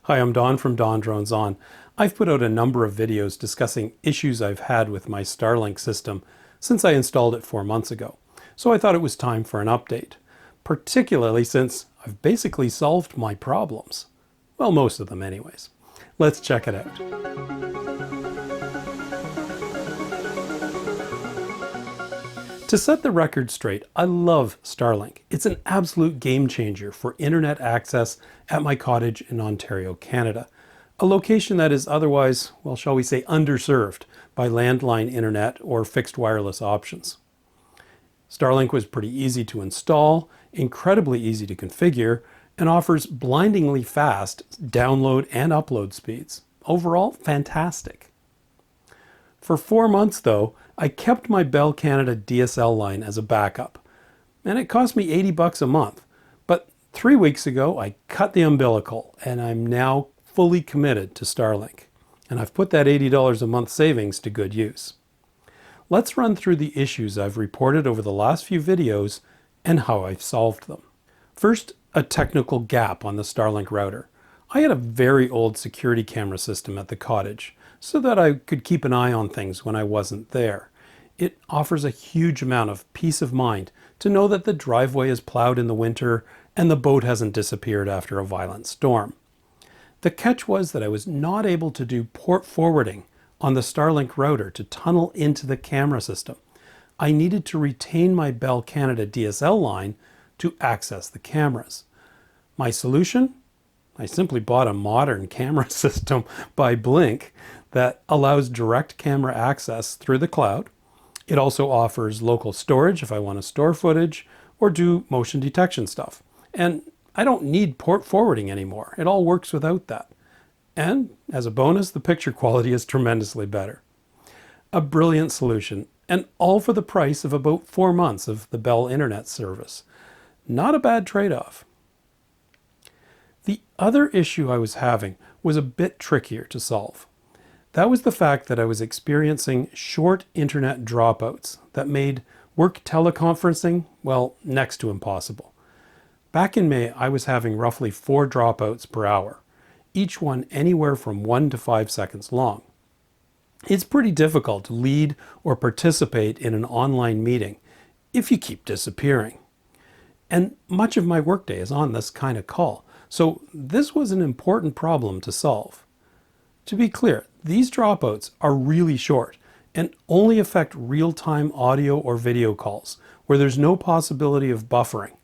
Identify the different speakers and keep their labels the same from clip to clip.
Speaker 1: Hi, I'm Don from DonDronesOn. I've put out a number of videos discussing issues I've had with my Starlink system since I installed it 4 months ago. So I thought it was time for an update, particularly since I've basically solved my problems. Well, most of them anyways. Let's check it out. To set the record straight, I love Starlink. It's an absolute game changer for internet access at my cottage in Ontario, Canada, a location that is otherwise, well, shall we say, underserved by landline internet or fixed wireless options. Starlink was pretty easy to install, incredibly easy to configure, and offers blindingly fast download and upload speeds. Overall, fantastic. For 4 months, though, I kept my Bell Canada DSL line as a backup, and it cost me $80 a month. But 3 weeks ago, I cut the umbilical, and I'm now fully committed to Starlink. And I've put that $80 a month savings to good use. Let's run through the issues I've reported over the last few videos and how I've solved them. First, a technical gap on the Starlink router. I had a very old security camera system at the cottage, so that I could keep an eye on things when I wasn't there. It offers a huge amount of peace of mind to know that the driveway is plowed in the winter and the boat hasn't disappeared after a violent storm. The catch was that I was not able to do port forwarding on the Starlink router to tunnel into the camera system. I needed to retain my Bell Canada DSL line to access the cameras. My solution? I simply bought a modern camera system by Blink that allows direct camera access through the cloud. It also offers local storage if I want to store footage or do motion detection stuff. And I don't need port forwarding anymore. It all works without that. And as a bonus, the picture quality is tremendously better. A brilliant solution, and all for the price of about 4 months of the Bell internet service. Not a bad trade-off. The other issue I was having was a bit trickier to solve. That was the fact that I was experiencing short internet dropouts that made work teleconferencing, well, next to impossible. Back in May, I was having roughly 4 dropouts per hour, each one anywhere from 1 to 5 seconds long. It's pretty difficult to lead or participate in an online meeting if you keep disappearing. And much of my workday is on this kind of call, so this was an important problem to solve. To be clear, these dropouts are really short and only affect real-time audio or video calls where there's no possibility of buffering.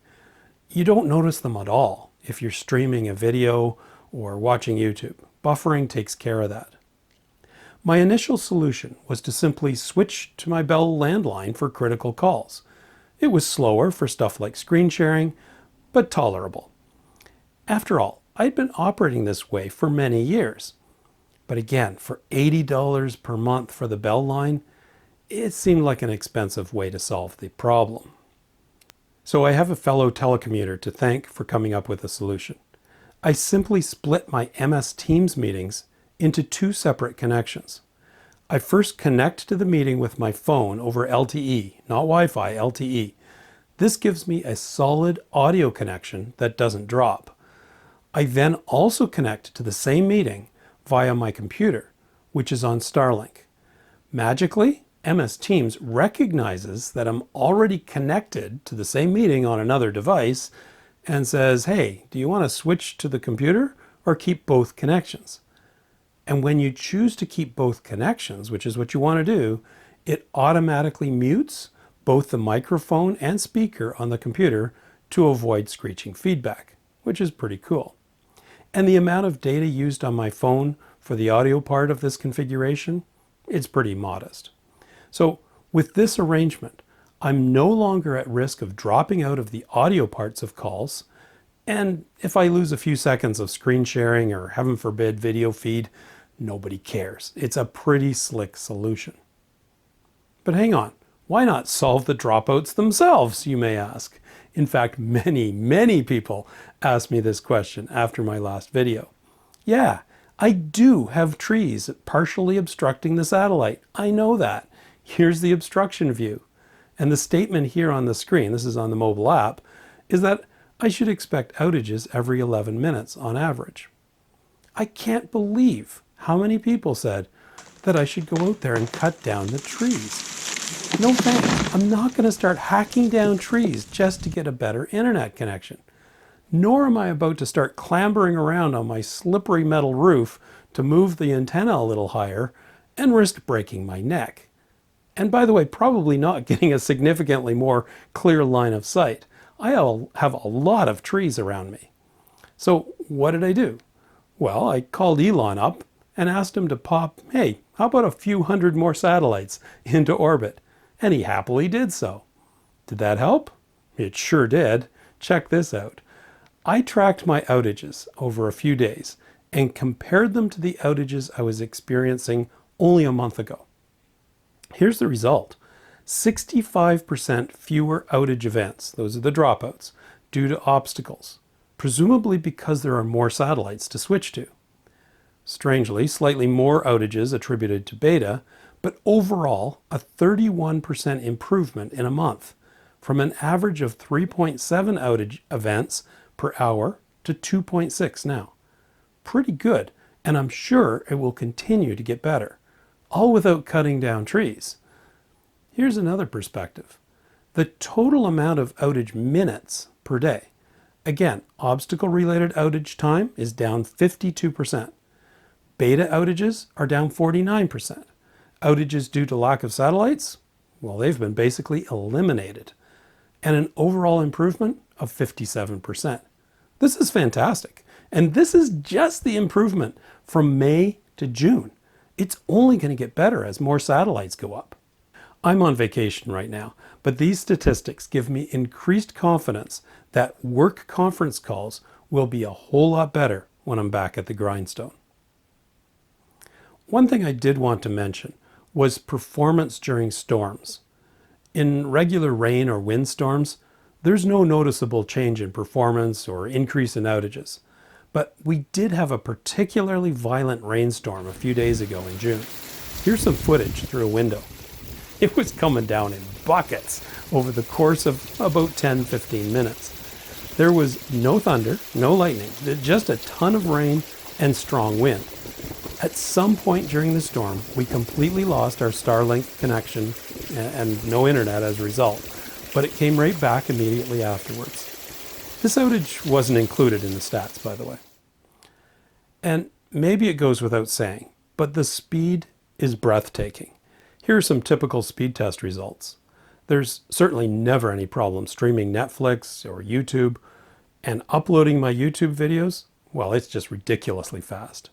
Speaker 1: You don't notice them at all if you're streaming a video or watching YouTube. Buffering takes care of that. My initial solution was to simply switch to my Bell landline for critical calls. It was slower for stuff like screen sharing, but tolerable. After all, I'd been operating this way for many years. But again, for $80 per month for the Bell line, it seemed like an expensive way to solve the problem. So I have a fellow telecommuter to thank for coming up with a solution. I simply split my MS Teams meetings into 2 separate connections. I first connect to the meeting with my phone over LTE, not Wi-Fi, LTE. This gives me a solid audio connection that doesn't drop. I then also connect to the same meeting via my computer, which is on Starlink. Magically, MS Teams recognizes that I'm already connected to the same meeting on another device and says, hey, do you want to switch to the computer or keep both connections? And when you choose to keep both connections, which is what you want to do, it automatically mutes both the microphone and speaker on the computer to avoid screeching feedback, which is pretty cool. And the amount of data used on my phone for the audio part of this configuration, it's pretty modest. So with this arrangement, I'm no longer at risk of dropping out of the audio parts of calls. And if I lose a few seconds of screen sharing or heaven forbid video feed, nobody cares. It's a pretty slick solution. But hang on, why not solve the dropouts themselves, you may ask? In fact, many people asked me this question after my last video. Yeah, I do have trees partially obstructing the satellite. I know that. Here's the obstruction view. And the statement here on the screen, this is on the mobile app, is that I should expect outages every 11 minutes on average. I can't believe how many people said that I should go out there and cut down the trees. No thanks. I'm not going to start hacking down trees just to get a better internet connection. Nor am I about to start clambering around on my slippery metal roof to move the antenna a little higher and risk breaking my neck. And by the way, probably not getting a significantly more clear line of sight. I have a lot of trees around me. So what did I do? Well, I called Elon up and asked him to pop, hey, how about a few hundred more satellites into orbit? And he happily did so. Did that help? It sure did. Check this out. I tracked my outages over a few days and compared them to the outages I was experiencing only a month ago. Here's the result. 65% fewer outage events, those are the dropouts, due to obstacles, presumably because there are more satellites to switch to. Strangely, slightly more outages attributed to beta, but overall a 31% improvement in a month, from an average of 3.7 outage events per hour to 2.6 now. Pretty good, and I'm sure it will continue to get better, all without cutting down trees. Here's another perspective. The total amount of outage minutes per day, again, obstacle-related outage time is down 52%. Beta outages are down 49%. Outages due to lack of satellites, well, they've been basically eliminated. And an overall improvement of 57%. This is fantastic. And this is just the improvement from May to June. It's only going to get better as more satellites go up. I'm on vacation right now, but these statistics give me increased confidence that work conference calls will be a whole lot better when I'm back at the grindstone. One thing I did want to mention was performance during storms. In regular rain or windstorms, there's no noticeable change in performance or increase in outages. But we did have a particularly violent rainstorm a few days ago in June. Here's some footage through a window. It was coming down in buckets over the course of about 10-15 minutes. There was no thunder, no lightning, just a ton of rain and strong wind. At some point during the storm, we completely lost our Starlink connection and no internet as a result, but it came right back immediately afterwards. This outage wasn't included in the stats, by the way. And maybe it goes without saying, but the speed is breathtaking. Here are some typical speed test results. There's certainly never any problem streaming Netflix or YouTube, and uploading my YouTube videos, well, it's just ridiculously fast.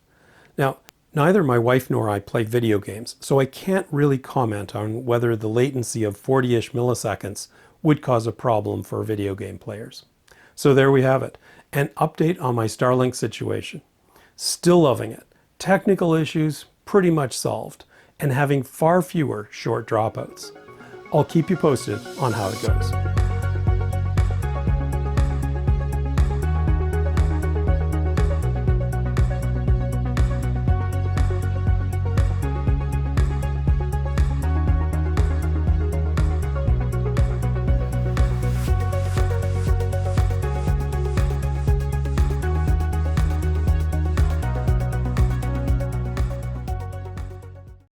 Speaker 1: Now, neither my wife nor I play video games, so I can't really comment on whether the latency of 40-ish milliseconds would cause a problem for video game players. So there we have it, an update on my Starlink situation. Still loving it. Technical issues pretty much solved, and having far fewer short dropouts. I'll keep you posted on how it goes.